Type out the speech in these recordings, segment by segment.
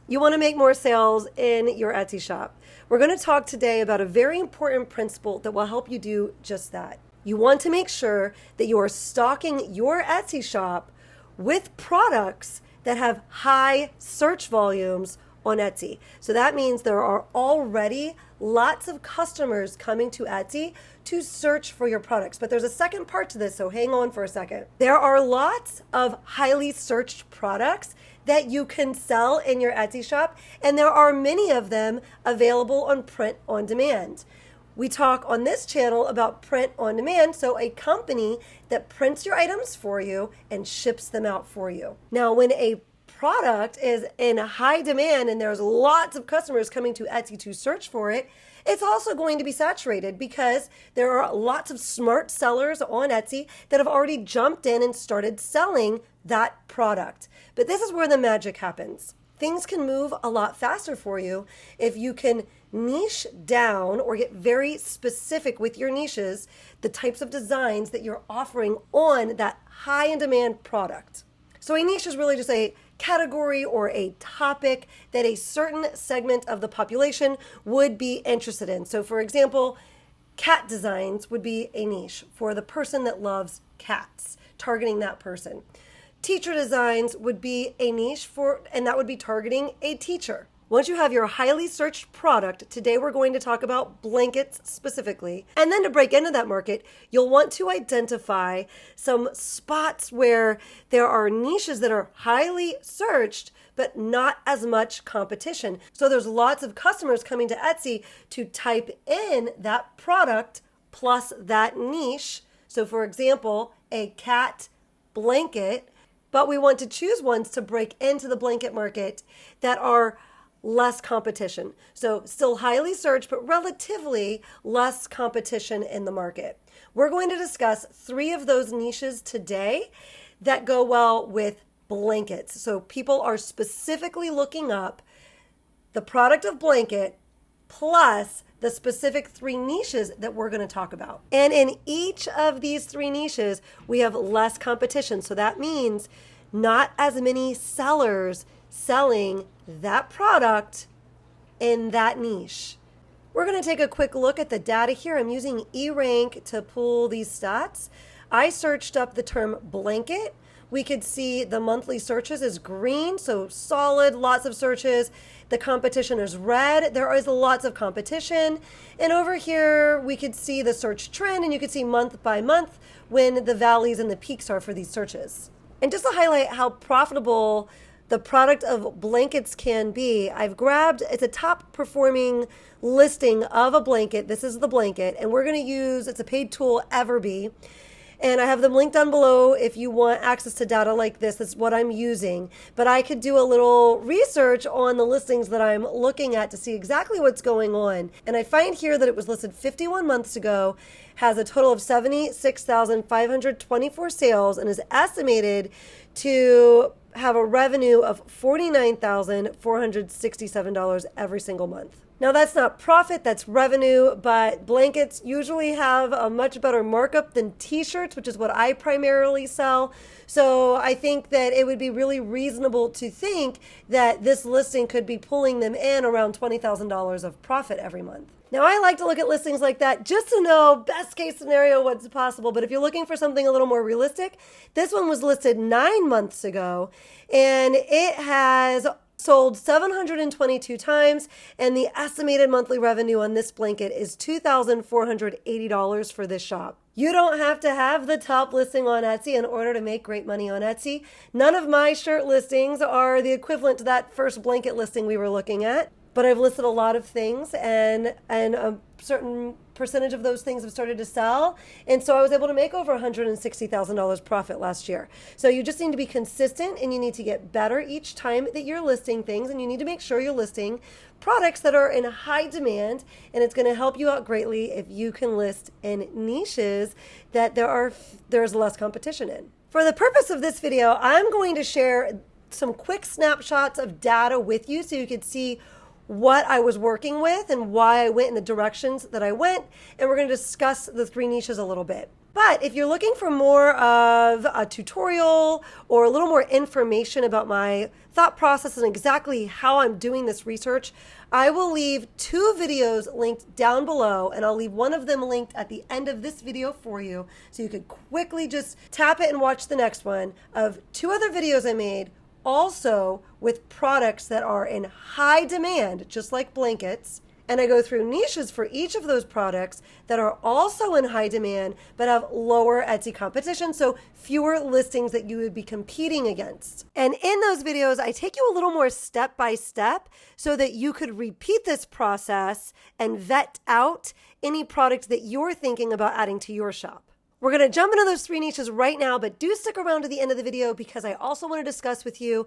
You want to make more sales in your Etsy shop. We're going to talk today about a very important principle that will help you do just that. You want to make sure that you are stocking your Etsy shop with products that have high search volumes on Etsy. So that means there are already lots of customers coming to Etsy to search for your products. But there's a second part to this, so hang on for a second. There are lots of highly searched products that you can sell in your Etsy shop, and there are many of them available on print on demand. We talk on this channel about print on demand, so a company that prints your items for you and ships them out for you. Now, when a product is in high demand and there's lots of customers coming to Etsy to search for it, it's also going to be saturated because there are lots of smart sellers on Etsy that have already jumped in and started selling that product. But this is where the magic happens. Things can move a lot faster for you if you can niche down or get very specific with your niches, the types of designs that you're offering on that high in demand product. So a niche is really just a category or a topic that a certain segment of the population would be interested in. So for example, cat designs would be a niche for the person that loves cats, targeting that person. Teacher designs would be a niche and that would be targeting a teacher. Once you have your highly searched product, today we're going to talk about blankets specifically. And then to break into that market, you'll want to identify some spots where there are niches that are highly searched, but not as much competition. So there's lots of customers coming to Etsy to type in that product plus that niche. So for example, a cat blanket, but we want to choose ones to break into the blanket market that are less competition. So still highly searched, but relatively less competition in the market. We're going to discuss 3 of those niches today that go well with blankets. So people are specifically looking up the product of blanket plus the specific 3 niches that we're going to talk about. And in each of these 3 niches, we have less competition. So that means not as many sellers selling that product in that niche. We're going to take a quick look at the data here. I'm using eRank to pull these stats. I searched up the term blanket. We could see the monthly searches is green, so solid, lots of searches. The competition is red. There is lots of competition. And over here, we could see the search trend, and you could see month by month when the valleys and the peaks are for these searches. And just to highlight how profitable the product of blankets can be, I've grabbed, it's a top performing listing of a blanket. This is the blanket, and we're going to use, it's a paid tool, Everbee. And I have them linked down below if you want access to data like this. That's what I'm using. But I could do a little research on the listings that I'm looking at to see exactly what's going on. And I find here that it was listed 51 months ago, has a total of 76,524 sales, and is estimated to have a revenue of $49,467 every single month. Now that's not profit, that's revenue, but blankets usually have a much better markup than t-shirts, which is what I primarily sell. So I think that it would be really reasonable to think that this listing could be pulling them in around $20,000 of profit every month. Now I like to look at listings like that just to know best case scenario what's possible. But if you're looking for something a little more realistic, this one was listed 9 months ago and it has sold 722 times, and the estimated monthly revenue on this blanket is $2,480 for this shop. You don't have to have the top listing on Etsy in order to make great money on Etsy. None of my shirt listings are the equivalent to that first blanket listing we were looking at, but I've listed a lot of things, and a certain percentage of those things have started to sell. And so I was able to make over $160,000 profit last year. So you just need to be consistent, and you need to get better each time that you're listing things, and you need to make sure you're listing products that are in high demand. And it's going to help you out greatly if you can list in niches that there's less competition in. For the purpose of this video, I'm going to share some quick snapshots of data with you so you could see what I was working with and why I went in the directions that I went. And we're going to discuss the 3 niches a little bit. But if you're looking for more of a tutorial or a little more information about my thought process and exactly how I'm doing this research, I will leave 2 videos linked down below, and I'll leave one of them linked at the end of this video for you, so you could quickly just tap it and watch the next one of 2 other videos I made, also with products that are in high demand, just like blankets. And I go through niches for each of those products that are also in high demand but have lower Etsy competition, so fewer listings that you would be competing against. And in those videos, I take you a little more step by step so that you could repeat this process and vet out any product that you're thinking about adding to your shop. We're going to jump into those 3 niches right now, but do stick around to the end of the video because I also want to discuss with you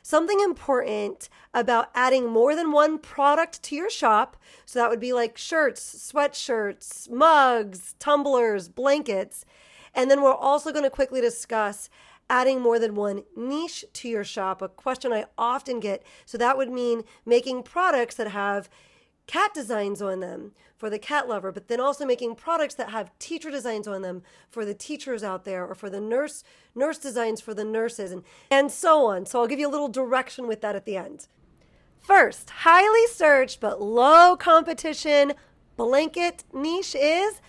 something important about adding more than one product to your shop. So that would be like shirts, sweatshirts, mugs, tumblers, blankets. And then we're also going to quickly discuss adding more than one niche to your shop, a question I often get. So that would mean making products that have cat designs on them for the cat lover, but then also making products that have teacher designs on them for the teachers out there, or for the nurse designs for the nurses, and so on. So I'll give you a little direction with that at the end. First, highly searched but low competition blanket niche is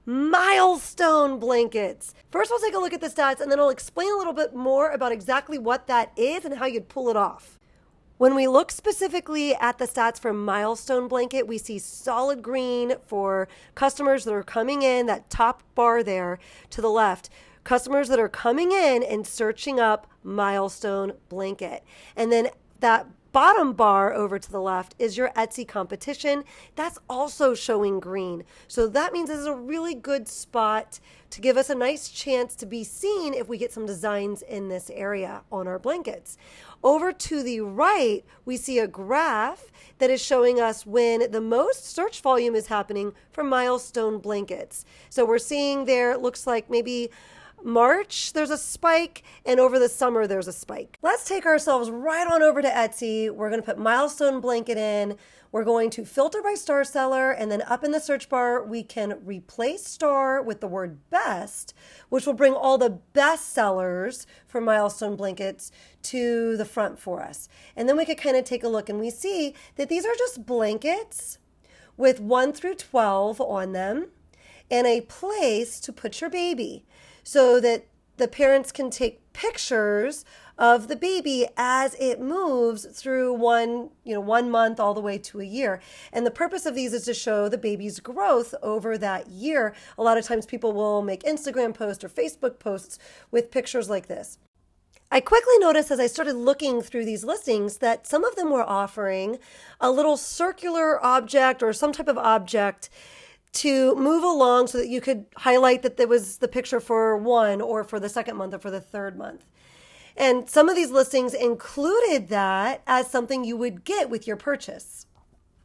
milestone blankets. First, we'll take a look at the stats, and then I'll explain a little bit more about exactly what that is and how you'd pull it off. When we look specifically at the stats for milestone blanket, we see solid green for customers that are coming in, that top bar there to the left, customers that are coming in and searching up milestone blanket. And then that bottom bar over to the left is your Etsy competition. That's also showing green. So that means this is a really good spot to give us a nice chance to be seen if we get some designs in this area on our blankets. Over to the right, we see a graph that is showing us when the most search volume is happening for milestone blankets. So we're seeing there, it looks like maybe March, there's a spike, and over the summer, there's a spike. Let's take ourselves right on over to Etsy. We're going to put milestone blanket in. We're going to filter by star seller, and then up in the search bar, we can replace star with the word best, which will bring all the best sellers for milestone blankets to the front for us. And then we could kind of take a look, and we see that these are just blankets with 1 through 12 on them and a place to put your baby, so that the parents can take pictures of the baby as it moves through one month all the way to a year. And the purpose of these is to show the baby's growth over that year. A lot of times people will make Instagram posts or Facebook posts with pictures like this. I quickly noticed as I started looking through these listings that some of them were offering a little circular object or some type of object to move along so that you could highlight that there was the picture for 1 or for the 2nd month or for the 3rd month. And some of these listings included that as something you would get with your purchase.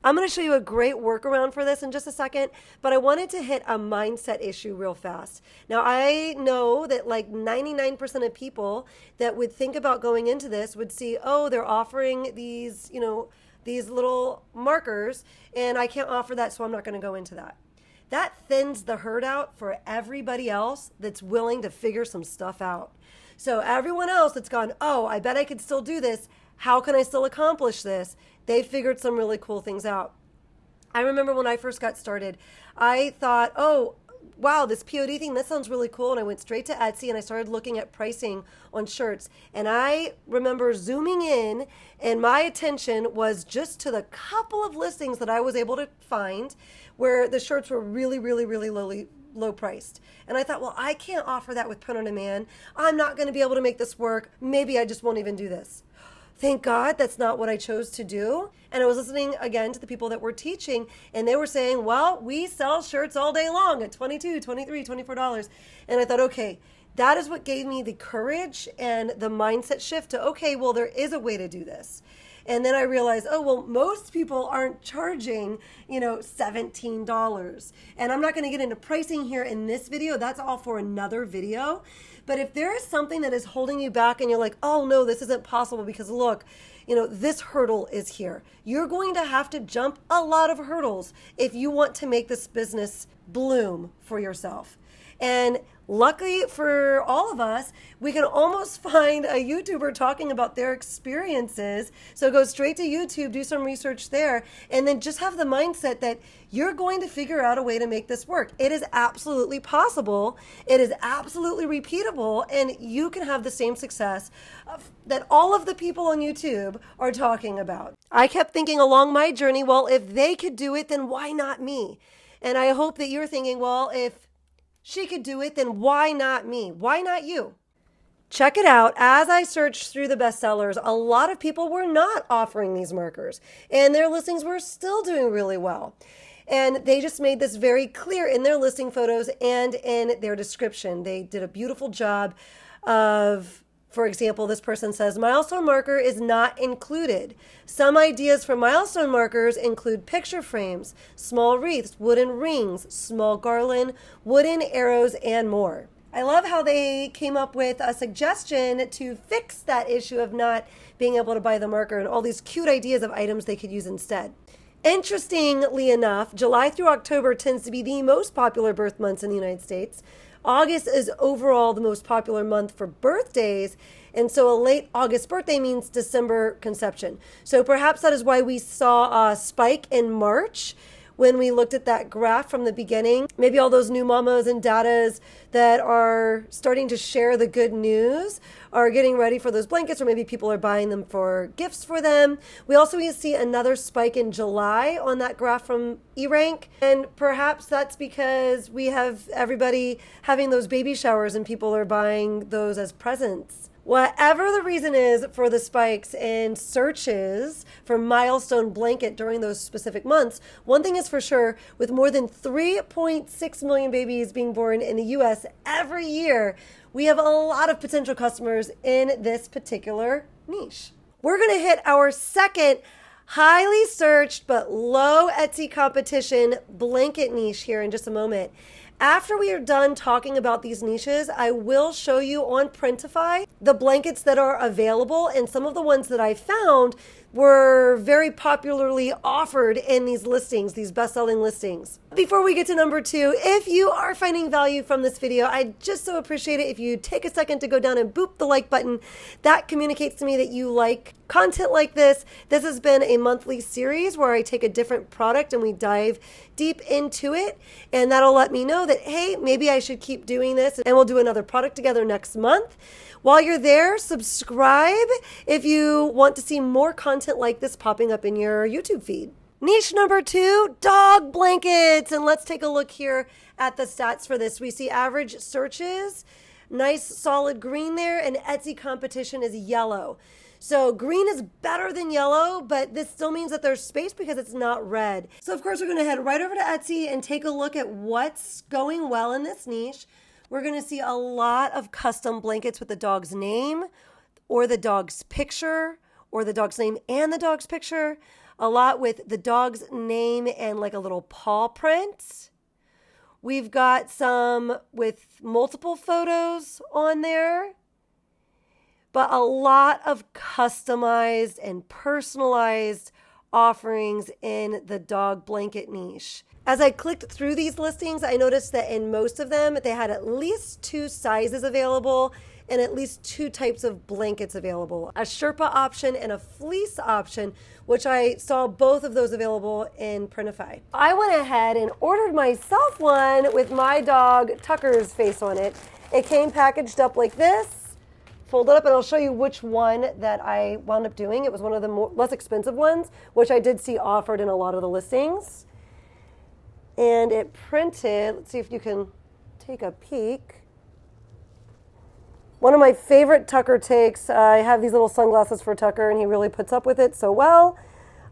I'm going to show you a great workaround for this in just a second, but I wanted to hit a mindset issue real fast. Now, I know that like 99% of people that would think about going into this would see, oh, they're offering these, these little markers, and I can't offer that, so I'm not going to go into that. That thins the herd out for everybody else that's willing to figure some stuff out. So everyone else that's gone, oh, I bet I could still do this. How can I still accomplish this? They figured some really cool things out. I remember when I first got started, I thought, oh, wow, this POD thing, that sounds really cool. And I went straight to Etsy and I started looking at pricing on shirts. And I remember zooming in, and my attention was just to the couple of listings that I was able to find where the shirts were really, really, really low priced. And I thought, well, I can't offer that with print on demand. I'm not going to be able to make this work. Maybe I just won't even do this. Thank God that's not what I chose to do. And I was listening again to the people that were teaching, and they were saying, well, we sell shirts all day long at $22, $23, $24. And I thought, okay, that is what gave me the courage and the mindset shift to, okay, well, there is a way to do this. And then I realized, oh, well, most people aren't charging, $17. And I'm not going to get into pricing here in this video. That's all for another video. But if there is something that is holding you back and you're like, oh, no, this isn't possible because look, this hurdle is here. You're going to have to jump a lot of hurdles if you want to make this business bloom for yourself. And Luckily for all of us, we can almost find a YouTuber talking about their experiences. So go straight to YouTube, do some research there, and then just have the mindset that you're going to figure out a way to make this work. It is absolutely possible. It is absolutely repeatable, and you can have the same success that all of the people on YouTube are talking about. I kept thinking along my journey, well, if they could do it, then why not me? And I hope that you're thinking, well, if she could do it, then why not me? Why not you? Check it out. As I searched through the bestsellers, a lot of people were not offering these markers, and their listings were still doing really well. And they just made this very clear in their listing photos and in their description. They did a beautiful job of, for example, this person says, milestone marker is not included. Some ideas for milestone markers include picture frames, small wreaths, wooden rings, small garland, wooden arrows, and more. I love how they came up with a suggestion to fix that issue of not being able to buy the marker and all these cute ideas of items they could use instead. Interestingly enough, July through October tends to be the most popular birth months in the United States. August is overall the most popular month for birthdays, and so a late August birthday means December conception. So perhaps that is why we saw a spike in March when we looked at that graph from the beginning. Maybe all those new mamas and dadas that are starting to share the good news are getting ready for those blankets, or maybe people are buying them for gifts for them. We also see another spike in July on that graph from eRank, and perhaps that's because we have everybody having those baby showers and people are buying those as presents. Whatever the reason is for the spikes in searches for milestone blanket during those specific months, one thing is for sure, with more than 3.6 million babies being born in the U.S. every year, we have a lot of potential customers in this particular niche. We're going to hit our second highly searched but low Etsy competition blanket niche here in just a moment. After we are done talking about these niches, I will show you on Printify the blankets that are available, and some of the ones that I found were very popularly offered in these listings, these best-selling listings. Before we get to number 2, if you are finding value from this video, I'd just so appreciate it if you take a second to go down and boop the like button. That communicates to me that you like content like this. This has been a monthly series where I take a different product and we dive deep into it, and that'll let me know that, hey, maybe I should keep doing this, and we'll do another product together next month. While you're there, subscribe if you want to see more content like this popping up in your YouTube feed. Niche number 2, dog blankets. And let's take a look here at the stats for this. We see average searches, nice solid green there, and Etsy competition is yellow. So green is better than yellow, but this still means that there's space because it's not red. So of course, we're going to head right over to Etsy and take a look at what's going well in this niche. We're going to see a lot of custom blankets with the dog's name or the dog's picture or the dog's name and the dog's picture. A lot with the dog's name and like a little paw print. We've got some with multiple photos on there, but a lot of customized and personalized offerings in the dog blanket niche. As I clicked through these listings, I noticed that in most of them, they had at least 2 sizes available and at least 2 types of blankets available, a Sherpa option and a fleece option, which I saw both of those available in Printify. I went ahead and ordered myself one with my dog Tucker's face on it. It came packaged up like this, folded up, and I'll show you which one that I wound up doing. It was one of the less expensive ones, which I did see offered in a lot of the listings. And it printed, let's see if you can take a peek. One of my favorite Tucker takes, I have these little sunglasses for Tucker, and he really puts up with it so well.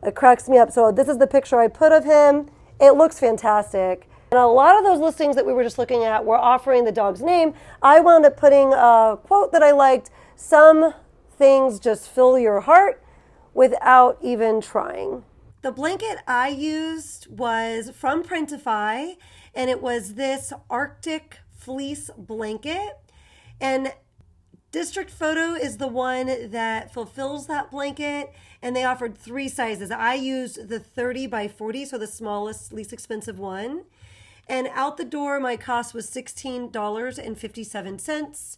It cracks me up. So this is the picture I put of him. It looks fantastic. And a lot of those listings that we were just looking at were offering the dog's name. I wound up putting a quote that I liked: some things just fill your heart without even trying. The blanket I used was from Printify, and it was this Arctic fleece blanket. And District Photo is the one that fulfills that blanket, and they offered 3 sizes. I used the 30 by 40, so the smallest, least expensive one. And out the door, my cost was $16.57.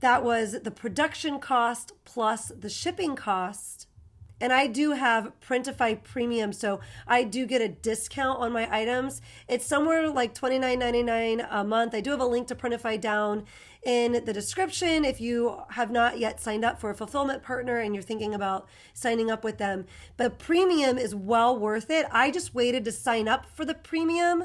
That was the production cost plus the shipping cost. And I do have Printify Premium, so I do get a discount on my items. It's somewhere like $29.99 a month. I do have a link to Printify down in the description if you have not yet signed up for a fulfillment partner and you're thinking about signing up with them. But the premium is well worth it. I just waited to sign up for the premium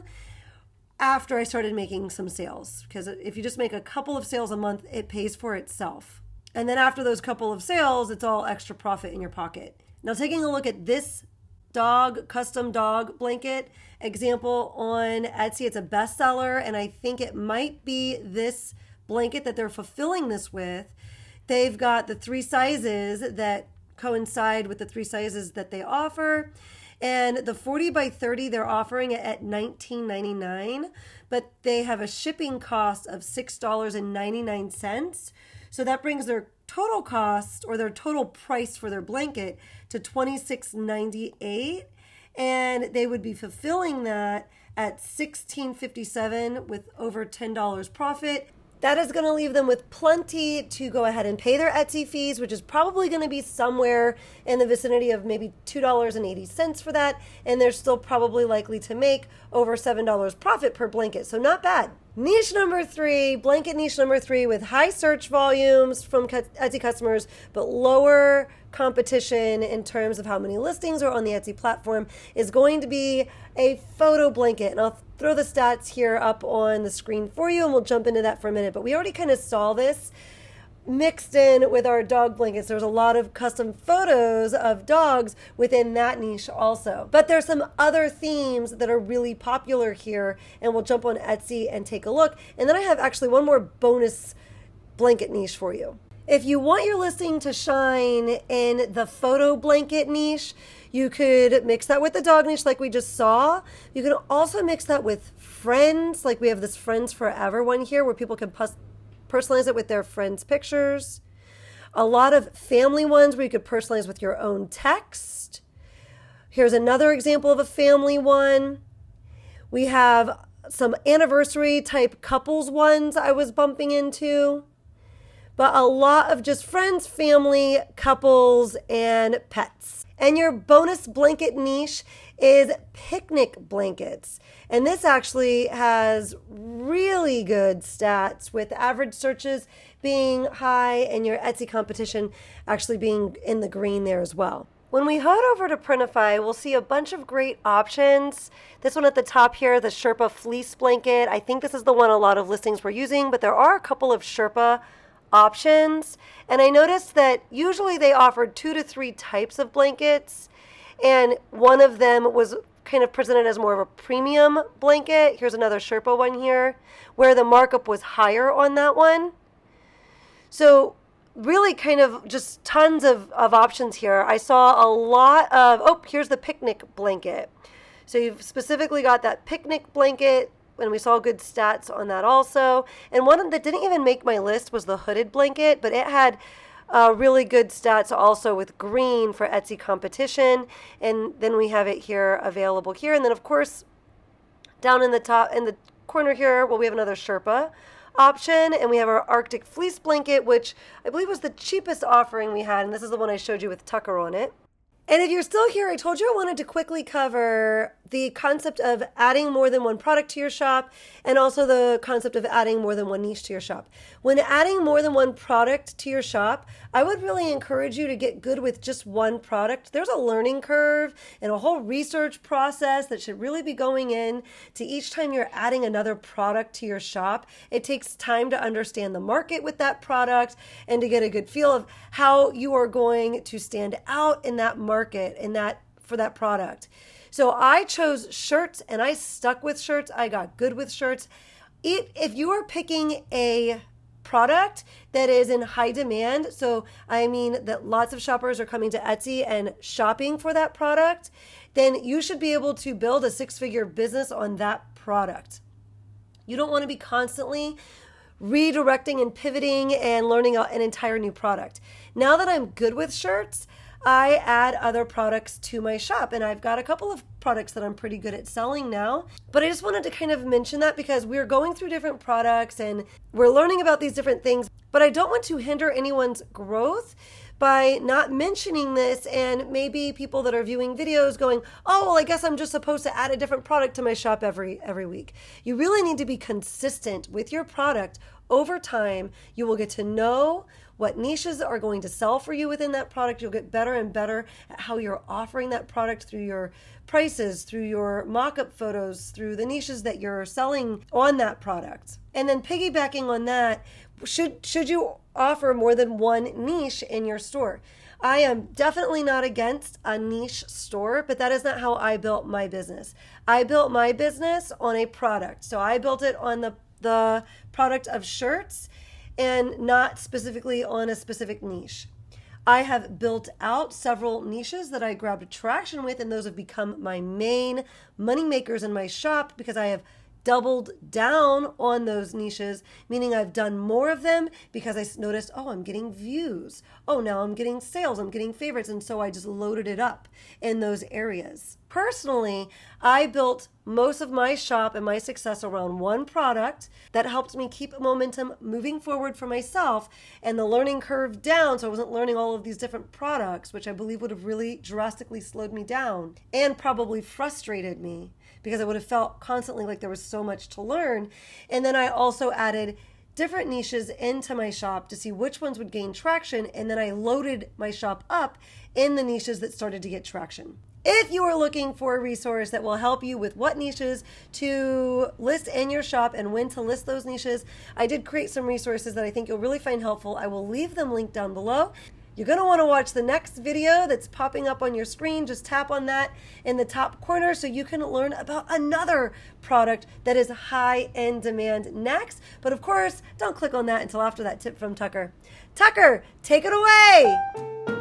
after I started making some sales, because if you just make a couple of sales a month, it pays for itself. And then after those couple of sales, it's all extra profit in your pocket. Now, taking a look at this custom dog blanket example on Etsy, it's a bestseller, and I think it might be this blanket that they're fulfilling this with. They've got the 3 sizes that coincide with the 3 sizes that they offer. And the 40 by 30, they're offering it at $19.99, but they have a shipping cost of $6.99. So that brings their total cost, or their total price for their blanket, to $26.98. And they would be fulfilling that at $16.57 with over $10 profit. That is going to leave them with plenty to go ahead and pay their Etsy fees, which is probably going to be somewhere in the vicinity of maybe $2.80 for that. And they're still probably likely to make over $7 profit per blanket. So not bad. Niche number 3, blanket niche number 3 with high search volumes from Etsy customers, but lower competition in terms of how many listings are on the Etsy platform, is going to be a photo blanket. And I'll throw the stats here up on the screen for you, and we'll jump into that for a minute. But we already kind of saw this mixed in with our dog blankets. There's a lot of custom photos of dogs within that niche also. But there's some other themes that are really popular here, and we'll jump on Etsy and take a look. And then I have actually one more bonus blanket niche for you. If you want your listing to shine in the photo blanket niche, you could mix that with the dog niche like we just saw. You can also mix that with friends, like we have this Friends Forever one here where people can personalize it with their friends' pictures. A lot of family ones where you could personalize with your own text. Here's another example of a family one. We have some anniversary type couples ones I was bumping into. But a lot of just friends, family, couples, and pets. And your bonus blanket niche is picnic blankets. And this actually has really good stats, with average searches being high and your Etsy competition actually being in the green there as well. When we head over to Printify, we'll see a bunch of great options. This one at the top here, the Sherpa fleece blanket. I think this is the one a lot of listings were using, but there are a couple of Sherpa options. And I noticed that usually they offered 2 to 3 types of blankets, and one of them was kind of presented as more of a premium blanket. Here's another Sherpa one here where the markup was higher on that one. So really kind of just tons of options here. I saw a lot of, here's the picnic blanket. So you've specifically got that picnic blanket, and we saw good stats on that also. And one that didn't even make my list was the hooded blanket, but it had really good stats also with green for Etsy competition. And then we have it here available here. And then of course, down in the top, in the corner here, we have another Sherpa option, and we have our Arctic fleece blanket, which I believe was the cheapest offering we had. And this is the one I showed you with Tucker on it. And if you're still here, I told you I wanted to quickly cover the concept of adding more than one product to your shop, and also the concept of adding more than one niche to your shop. When adding more than one product to your shop, I would really encourage you to get good with just one product. There's a learning curve and a whole research process that should really be going in to each time you're adding another product to your shop. It takes time to understand the market with that product and to get a good feel of how you are going to stand out in that market for that product. So I chose shirts, and I stuck with shirts. I got good with shirts. If you are picking a product that is in high demand, so I mean that lots of shoppers are coming to Etsy and shopping for that product, then you should be able to build a 6-figure business on that product. You don't want to be constantly redirecting and pivoting and learning an entire new product. Now that I'm good with shirts, I add other products to my shop, and I've got a couple of products that I'm pretty good at selling now. But I just wanted to kind of mention that because we're going through different products and we're learning about these different things, but I don't want to hinder anyone's growth by not mentioning this, and maybe people that are viewing videos going, oh, well, I guess I'm just supposed to add a different product to my shop every week. You really need to be consistent with your product over time. You will get to know what niches are going to sell for you within that product. You'll get better and better at how you're offering that product through your prices, through your mock-up photos, through the niches that you're selling on that product. And then piggybacking on that, should you offer more than one niche in your store? I am definitely not against a niche store, but that is not how I built my business. I built my business on a product. So I built it on the product of shirts and not specifically on a specific niche. I have built out several niches that I grabbed traction with, and those have become my main money makers in my shop because I have doubled down on those niches, meaning I've done more of them because I noticed, oh, I'm getting views. Oh, now I'm getting sales, I'm getting favorites. And so I just loaded it up in those areas. Personally, I built most of my shop and my success around one product that helped me keep momentum moving forward for myself and the learning curve down. So I wasn't learning all of these different products, which I believe would have really drastically slowed me down and probably frustrated me because I would have felt constantly like there was so much to learn. And then I also added different niches into my shop to see which ones would gain traction. And then I loaded my shop up in the niches that started to get traction. If you are looking for a resource that will help you with what niches to list in your shop and when to list those niches, I did create some resources that I think you'll really find helpful. I will leave them linked down below. You're going to want to watch the next video that's popping up on your screen. Just tap on that in the top corner so you can learn about another product that is high in demand next. But of course, don't click on that until after that tip from Tucker. Tucker, take it away.